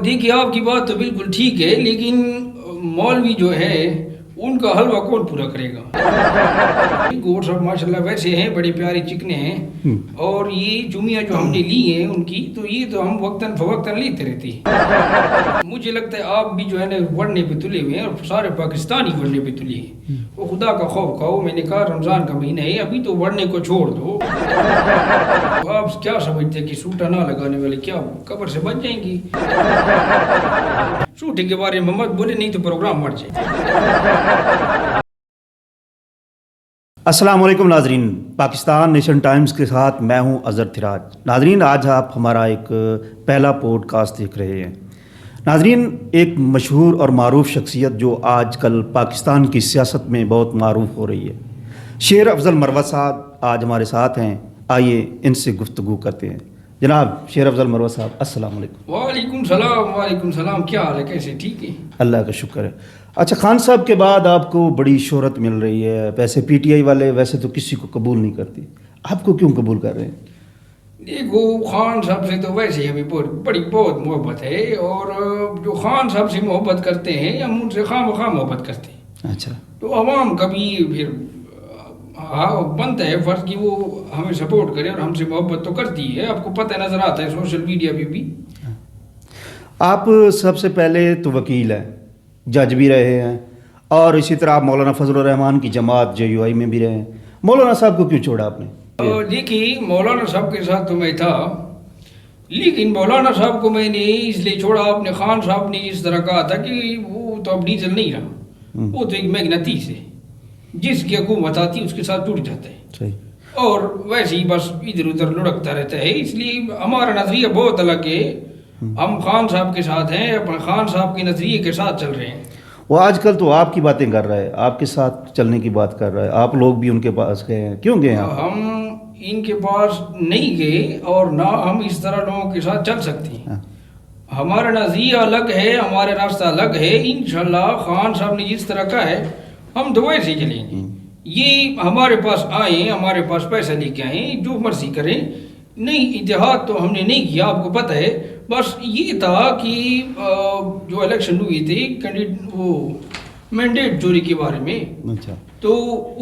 دیکھیے آپ کی بات تو بالکل ٹھیک ہے، لیکن مولوی جو ہے ان کا حلوہ کون پورا کرے گا؟ گوٹ صاحب ماشاء اللہ ویسے ہیں، بڑے پیارے چکنے ہیں، اور یہ جمعہ جو ہم نے لی ہیں ان کی، تو یہ تو ہم وقتاً فوقتاً لیتے رہتے ہیں۔ مجھے لگتا ہے آپ بھی جو ہے نا وڑنے پہ تلے ہوئے ہیں، اور سارے پاکستانی وڑنے پہ تلے ہیں۔ وہ خدا کا خوف کھاؤ، میں نے کہا رمضان کا مہینہ ہے، ابھی تو وڑنے کو چھوڑ دو۔ آپ کیا سمجھتے ہیں کہ سوٹا نہ لگانے والے کیا قبر سے بچ جائیں گی؟ سوٹے کے بارے میں مت بولے، نہیں تو پروگرام مر جائے۔ السلام علیکم ناظرین، پاکستان نیشن ٹائمز کے ساتھ میں ہوں اظہر تھراج۔ ناظرین، آج آپ ہمارا ایک پہلا پوڈ کاسٹ دیکھ رہے ہیں۔ ناظرین، ایک مشہور اور معروف شخصیت جو آج کل پاکستان کی سیاست میں بہت معروف ہو رہی ہے، شیر افضل مروت صاحب آج ہمارے ساتھ ہیں۔ آئیے ان سے گفتگو کرتے ہیں۔ جناب شیر افضل مروت صاحب، السلام علیکم۔ وعلیکم السلام، وعلیکم السلام، کیا حال ہے، کیسے؟ ٹھیک ہے، اللہ کا شکر ہے۔ اچھا، خان صاحب کے بعد آپ کو بڑی شہرت مل رہی ہے، ویسے پی ٹی آئی والے ویسے تو کسی کو قبول نہیں کرتی، آپ کو کیوں قبول کر رہے ہیں؟ دیکھو خان صاحب سے تو ویسے ہمیں بہت محبت ہے، اور جو خان صاحب سے محبت کرتے ہیں ہم ان سے خواہ مخواہ محبت کرتے ہیں۔ اچھا، تو عوام کبھی پھر بنتا ہے فرض کہ وہ ہمیں سپورٹ کرے، اور ہم سے محبت تو کرتی ہے، آپ کو پتہ نظر آتا ہے سوشل میڈیا پہ بھی۔ آپ سب سے پہلے تو وکیل ہیں، جج بھی رہے ہیں، اور اسی طرح آپ مولانا فضل الرحمان کی جماعت جے یو آئی میں بھی رہے ہیں۔ مولانا صاحب کو کیوں چھوڑا آپ نے؟ دیکھیے مولانا صاحب کے ساتھ تو میں تھا، لیکن مولانا صاحب کو میں نے اس لیے چھوڑا، آپ نے خان صاحب نے اس طرح کہا تھا کہ وہ تو اب ڈیزل نہیں رہا، وہ تو ایک میگنیٹس ہے، جس کی حکومت آتی ہے اس کے ساتھ جڑ جاتا ہے، صحیح، اور ویسے ہی بس ادھر ادھر لڑکتا رہتا ہے۔ اس لیے ہمارا نظریہ بہت الگ ہے، ہم خان صاحب کے ساتھ ہیں، اپنے خان صاحب کے نظریے کے ساتھ چل رہے ہیں۔ وہ آج کل تو آپ کی باتیں کر رہا ہے، آپ کے ساتھ چلنے کی بات کر رہا ہے، آپ لوگ بھی ان کے پاس گئے ہیں، کیوں گئے ہیں آپ؟ ہم ان کے پاس نہیں گئے، اور نہ ہم اس طرح لوگوں کے ساتھ چل سکتے ہیں۔ ہمارا نظریہ الگ ہے، ہمارا راستہ الگ ہے، انشاءاللہ خان صاحب نے جس طرح کہا ہے ہم تو ویسے ہی چلیں گے۔ یہ ہمارے پاس آئیں، ہمارے پاس پیسہ لے کے آئیں، جو مرضی کریں، نہیں اتحاد تو ہم نے نہیں کیا، آپ کو پتہ ہے۔ بس یہ تھا کہ جو الیکشن ہوئی تھی وہ مینڈیٹ چوری کے بارے میں، اچھا، تو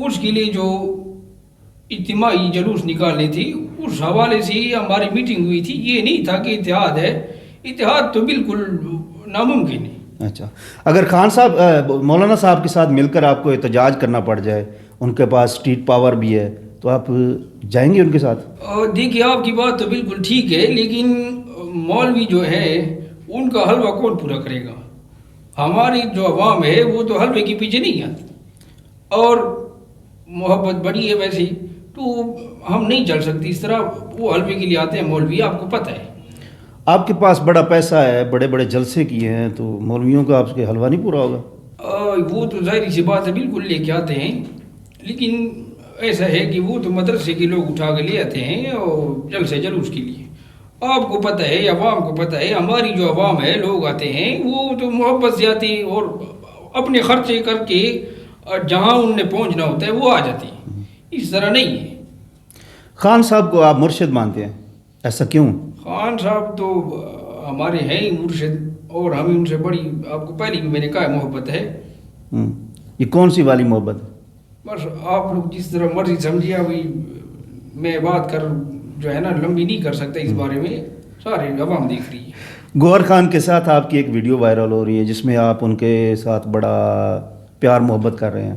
اس کے لیے جو اجتماعی جلوس نکالنی تھی، اس حوالے سے ہماری میٹنگ ہوئی تھی۔ یہ نہیں تھا کہ اتحاد ہے، اتحاد تو بالکل ناممکن ہے۔ اچھا، اگر خان صاحب مولانا صاحب کے ساتھ مل کر آپ کو احتجاج کرنا پڑ جائے، ان کے پاس اسٹریٹ پاور بھی ہے، تو آپ جائیں گے ان کے ساتھ؟ دیکھیے آپ کی بات تو بالکل ٹھیک ہے، لیکن مولوی جو ہے ان کا حلوہ کون پورا کرے گا؟ ہماری جو عوام ہے وہ تو حلوے کے پیچھے نہیں آتی، اور محبت بڑی ہے ویسے، تو ہم نہیں چل سکتے اس طرح۔ وہ حلوے کے لیے آتے ہیں مولوی، آپ کو پتہ ہے۔ آپ کے پاس بڑا پیسہ ہے، بڑے بڑے جلسے کیے ہیں، تو مولویوں کا آپ کے حلوہ نہیں پورا ہوگا؟ وہ تو ظاہری سی بات ہے، بالکل لے کے آتے ہیں، لیکن ایسا ہے کہ وہ تو مدرسے کے لوگ اٹھا کے لے آتے ہیں، اور جلسے جلوس کے لیے آپ کو پتہ ہے، عوام کو پتہ ہے، ہماری جو عوام ہے لوگ آتے ہیں وہ تو محبت سے آتے ہیں، اور اپنے خرچے کر کے جہاں ان نے پہنچنا ہوتا ہے وہ آ جاتے ہیں، اس طرح نہیں ہے۔ خان صاحب کو آپ مرشد مانتے ہیں، ایسا کیوں؟ خان صاحب تو ہمارے ہیں ہی مرشد، اور ہمیں ان سے بڑی، آپ کو پہلے بھی میں نے کہا ہے، محبت ہے۔ یہ کون سی والی محبت؟ بس آپ لوگ جس طرح مرضی سمجھیے، ابھی میں بات کر جو ہے نا لمبی نہیں کر سکتا اس بارے میں، سارے عوام دیکھ رہی ہے۔ گوہر خان کے ساتھ آپ کی ایک ویڈیو وائرل ہو رہی ہے جس میں آپ ان کے ساتھ بڑا پیار محبت کر رہے ہیں،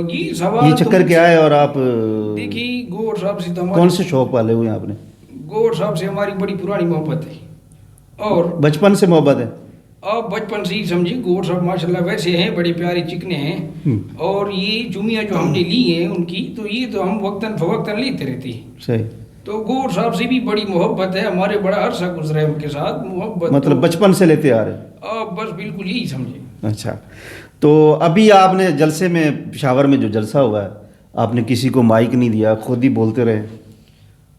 یہ سوال یہ چکر کیا ہے؟ اور آپ دیکھیے گوہر صاحب سے تو کون سے شوق والے ہوئے ہیں آپ نے؟ گوہر صاحب سے ہماری بڑی پرانی محبت ہے، اور بچپن سے محبت ہے؟ آپ بچپن سے ہی سمجھے، گوہر صاحب ماشاء اللہ ویسے ہیں، بڑے پیارے چکنے ہیں، اور یہ جمعہ جو ہم نے لی ہیں ان کی، تو یہ تو ہم وقتاً فوقتاً لیتے رہتے ہیں۔ صحیح، تو گوہر صاحب سے بھی بڑی محبت ہے، ہمارے بڑا عرصہ گزرا ہے ان کے ساتھ، محبت مطلب بچپن سے لیتے آ رہے ہیں؟ آپ بس بالکل یہی سمجھے۔ اچھا، تو ابھی آپ نے جلسے میں پشاور میں جو جلسہ ہوا ہے، آپ نے کسی کو مائک نہیں دیا، خود ہی بولتے رہے،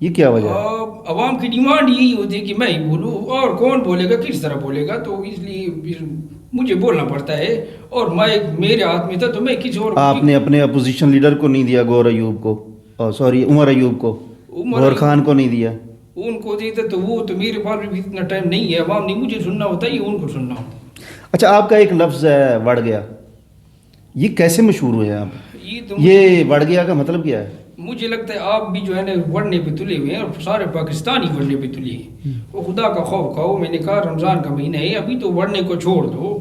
یہ کیا وجہ ہے؟ عوام کی ڈیمانڈ یہی ہوتی ہے کہ میں ہی بولوں، اور کون بولے گا، کس طرح بولے گا، تو اس لیے پھر مجھے بولنا پڑتا ہے، اور مائک میرے ہاتھ میں تھا تو میں کسی اور آپ نے اپنے اپوزیشن لیڈر کو نہیں دیا، گوہر ایوب کو، سوری عمر ایوب کو، گوہر خان کو نہیں دیا؟ ان کو دیتے تو وہ تو میرے پاس بھی اتنا ٹائم نہیں ہے، عوام نہیں مجھے سننا ہوتا ہے، یہ ان کو سننا ہوتا ہے۔ اچھا، آپ کا ایک لفظ ہے وڑ گیا، یہ کیسے مشہور ہوئے ہیں آپ؟ تو یہ وڑ گیا کا مطلب کیا ہے؟ مجھے لگتا ہے آپ بھی جو ہے نا وڑنے پہ تلے ہوئے ہیں، اور سارے پاکستانی وڑنے پہ تلے ہیں۔ وہ خدا کا خوف کھاؤ، میں نے کہا رمضان کا مہینہ ہے، ابھی تو وڑنے کو چھوڑ دو۔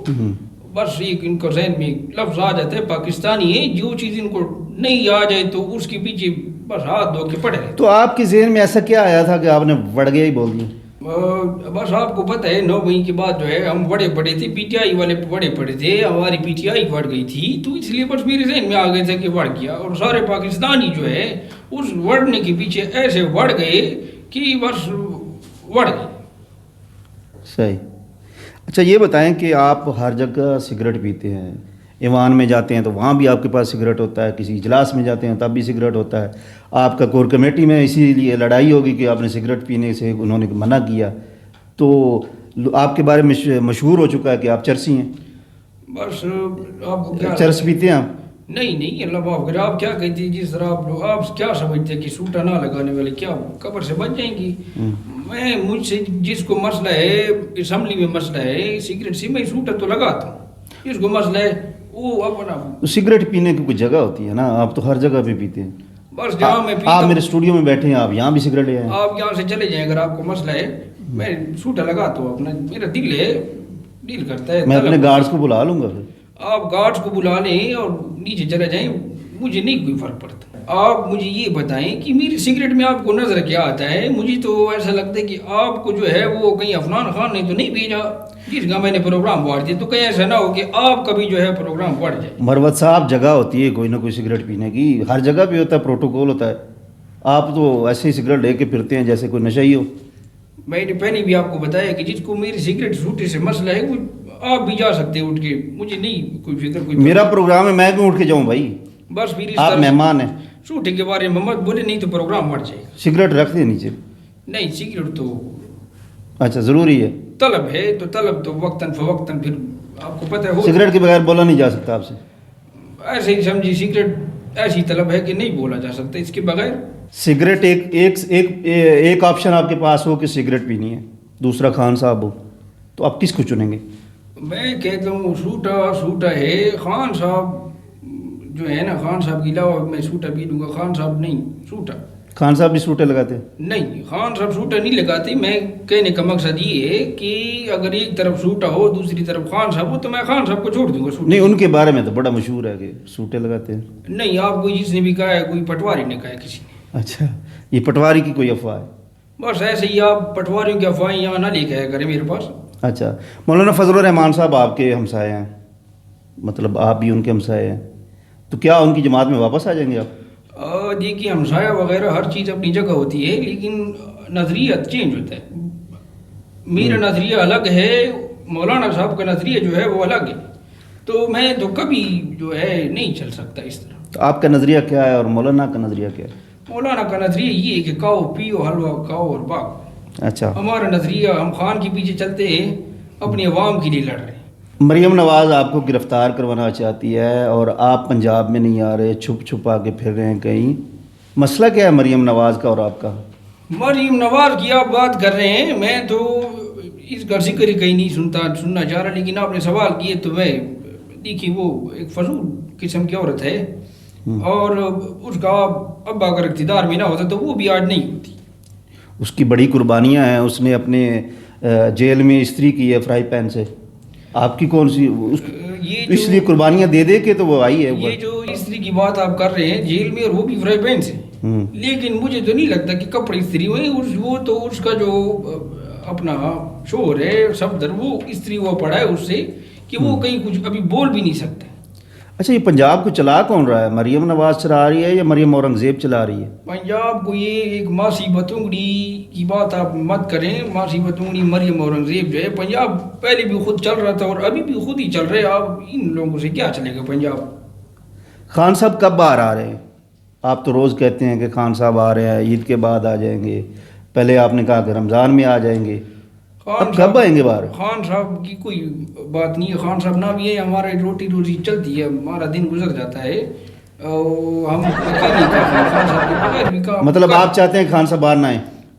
بس ایک ان کو ذہن میں لفظ آ جاتا ہے پاکستانی ہے، جو چیز ان کو نہیں آ جائے تو اس کے پیچھے بس ہاتھ دھو کے پڑے رہے۔ تو آپ کے ذہن میں ایسا کیا آیا تھا کہ آپ نے وڑ گیا ہی بول دیا؟ بس آپ کو پتہ ہے 9 مئی کے بعد جو ہے ہم بڑے پڑے تھے، پی ٹی آئی والے بڑے پڑے تھے، ہماری پی ٹی آئی بڑھ گئی تھی، تو اس لیے بس میرے ذہن میں آ گئے تھے کہ وڑ گیا، اور سارے پاکستانی جو ہے اس وڑنے کے پیچھے ایسے وڑ گئے کہ بس وڑ گئے۔ صحیح۔ اچھا یہ بتائیں کہ آپ ہر جگہ سگریٹ پیتے ہیں، ایوان میں جاتے ہیں تو وہاں بھی آپ کے پاس سگریٹ ہوتا ہے، کسی اجلاس میں جاتے ہیں تب بھی سگریٹ ہوتا ہے، آپ کا کور کمیٹی میں اسی لیے لڑائی ہوگی کہ آپ نے سگریٹ پینے سے انہوں نے منع کیا، تو آپ کے بارے میں مشہور ہو چکا ہے کہ آپ چرسی ہیں۔ بس آپ کو کیا چرس پیتے ہیں آپ؟ نہیں اللہ معاف کرے، آپ کیا کہتے ہیں جس طرح آپ کیا سمجھتے ہیں کہ سوٹا نہ لگانے والے کیا قبر سے بچ جائیں گی؟ میں مجھ سے جس کو مسئلہ ہے، اسمبلی میں مسئلہ ہے سگریٹ سے، میں سوٹا تو لگاتا ہوں، جس کو مسئلہ ہے وہ اپنا۔ سگریٹ پینے کی کوئی جگہ ہوتی ہے نا، آپ تو ہر جگہ پہ پیتے ہیں۔ بس جہاں میں پیتا آپ ہوں، میرے اسٹوڈیو میں بیٹھے ہیں، آپ یہاں بھی سگریٹ لے آئے ہیں۔ آپ یہاں سے چلے جائیں اگر آپ کو مسئلہ ہے، میں سوٹا لگاتا ہوں اپنا، میرا دل ہے، دل کرتا ہے۔ میں اپنے گارڈز کو بلا لوں گا پھر۔ آپ گارڈز کو بلا لیں اور نیچے چلے جائیں، مجھے نہیں کوئی فرق پڑتا۔ آپ مجھے یہ بتائیں کہ میری سگریٹ میں آپ کو نظر کیا آتا ہے؟ مجھے تو ایسا لگتا ہے کہ آپ کو جو ہے وہ کہیں عفنان خان نے تو نہیں بھیجا جس کا میں نے پروگرام بڑھ دیا، تو کہیں ایسا نہ ہو کہ آپ کا بھی جو ہے پروگرام بڑھ جائے۔ مروت صاحب، جگہ ہوتی ہے کوئی نہ کوئی سگریٹ پینے کی، ہر جگہ پہ ہوتا ہے، پروٹوکول ہوتا ہے، آپ تو ایسے ہی سگریٹ لے کے پھرتے ہیں جیسے کوئی نشہ ہی ہو۔ میں نے پہلے بھی آپ کو بتایا کہ جس کو میری سگریٹ سوٹے سے مسئلہ ہے وہ آپ بھی جا سکتے ہیں اٹھ کے، مجھے نہیں کوئی فکر کوئی۔ میرا پروگرام ہے، میں کیوں اٹھ کے جاؤں بھائی؟ بس پھر آپ مہمان ہیں، سوٹے کے بارے میں مت بولے، نہیں تو پروگرام بڑھ جائے گا۔ سگریٹ رکھ دیں نیچے۔ نہیں، سگریٹ تو اچھا ضروری ہے، طلب ہے تو طلب تو وقتاً فوقتاً، پھر آپ کو پتہ ہے سگریٹ کے بغیر بولا نہیں جا سکتا آپ سے۔ ایسے ہی سمجھی، سگریٹ ایسی طلب ہے کہ نہیں بولا جا سکتا اس کے بغیر۔ سگریٹ ایک آپشن آپ کے پاس ہو کہ سگریٹ پینی ہے، دوسرا خان صاحب ہو، تو آپ کس کو چنیں گے؟ میں کہتا ہوں سوٹا ہے، خان صاحب جو ہے نا، خان صاحب کے علاوہ میں سوٹا پی لوں گا، خان صاحب نہیں سوٹا۔ خان صاحب بھی سوٹے لگاتے ہیں؟ نہیں، خان صاحب سوٹا نہیں لگاتے۔ میں کہنے کا مقصد یہ ہے کہ اگر ایک طرف سوٹا ہو دوسری طرف خان صاحب ہو تو میں خان صاحب کو چھوڑ دوں گا سوٹا۔ نہیں، ان کے بارے میں تو بڑا مشہور ہے کہ سوٹے لگاتے ہیں۔ نہیں، آپ کو جس نے بھی کہا ہے، کوئی پٹواری نے کہا ہے کسی نے۔ اچھا، یہ پٹواری کی کوئی افواہ ہے؟ بس ایسے ہی آپ پٹواریوں کی افواہیں یہاں نہ لے کے آیا کریں میرے پاس۔ اچھا، مولانا فضل الرحمان صاحب آپ کے ہمسائے ہیں، مطلب آپ بھی ان کے ہمسائے ہیں، تو کیا ان کی جماعت میں واپس آ جائیں گے آپ؟ دیکھیے، ہمسایہ وغیرہ ہر چیز اپنی جگہ ہوتی ہے، لیکن نظریہ چینج ہوتا ہے۔ میرا نظریہ الگ ہے، مولانا صاحب کا نظریہ جو ہے وہ الگ ہے، تو میں تو کبھی جو ہے نہیں چل سکتا اس طرح۔ تو آپ کا نظریہ کیا ہے اور مولانا کا نظریہ کیا ہے؟ مولانا کا نظریہ یہ ہے کہ کھاؤ پیو حلوہ کھاؤ اور باغ۔ اچھا، ہمارا نظریہ، ہم خان کے پیچھے چلتے ہیں، اپنی عوام کے لیے لڑ رہے ہیں۔ مریم نواز آپ کو گرفتار کروانا چاہتی ہے اور آپ پنجاب میں نہیں آ رہے، چھپ چھپا کے پھر رہے ہیں کہیں، مسئلہ کیا ہے مریم نواز کا اور آپ کا؟ مریم نواز کی آپ بات کر رہے ہیں، میں تو اس کا ذکر ہی کہیں نہیں سننا چاہ رہا، لیکن آپ نے سوال کیے تو میں دیکھیے، وہ ایک فضول قسم کی عورت ہے، اور اس کا ابا اگر اقتدار میں نہ ہوتا تو وہ بھی آج نہیں ہوتی۔ اس کی بڑی قربانیاں ہیں، اس نے اپنے جیل میں استری کی ہے فرائی پین سے، آپ کی کون سی؟ اس لیے قربانیاں دے دے کے تو وہ آئی ہے۔ یہ جو استری کی بات آپ کر رہے ہیں جیل میں، اور وہ بھی فرائی پین سے، لیکن مجھے تو نہیں لگتا کہ کپڑے استری ہوئے، وہ تو اس کا جو اپنا شوہر ہے صفدر، وہ استری ہوا پڑا ہے اس سے کہ وہ کہیں کچھ ابھی بول بھی نہیں سکتا۔ اچھا، یہ پنجاب کو چلا کون رہا ہے؟ مریم نواز چلا رہی ہے یا مریم اورنگزیب چلا رہی ہے؟ پنجاب کو یہ ایک ماسی بتونگڑی کی بات آپ مت کریں، ماسی بتونگڑی مریم اورنگزیب جو ہے، پنجاب پہلے بھی خود چل رہا تھا اور ابھی بھی خود ہی چل رہے ہیں، آپ ان لوگوں سے کیا چلے گا پنجاب؟ خان صاحب کب باہر آ رہے ہیں؟ آپ تو روز کہتے ہیں کہ خان صاحب آ رہے ہیں، عید کے بعد آ جائیں گے، پہلے آپ نے کہا کہ رمضان میں آ جائیں گے، اب کب آئیں گے باہر؟ خان صاحب کی کوئی بات نہیں ہے، خان صاحب نہ بھی ہے، ہمارے روٹی روزی چلتی ہے، ہمارا دن گزر جاتا ہے، ہم خان صاحب کے بغیر بھی کام۔ مطلب آپ چاہتے ہیں خان صاحب باہر نہ آئیں؟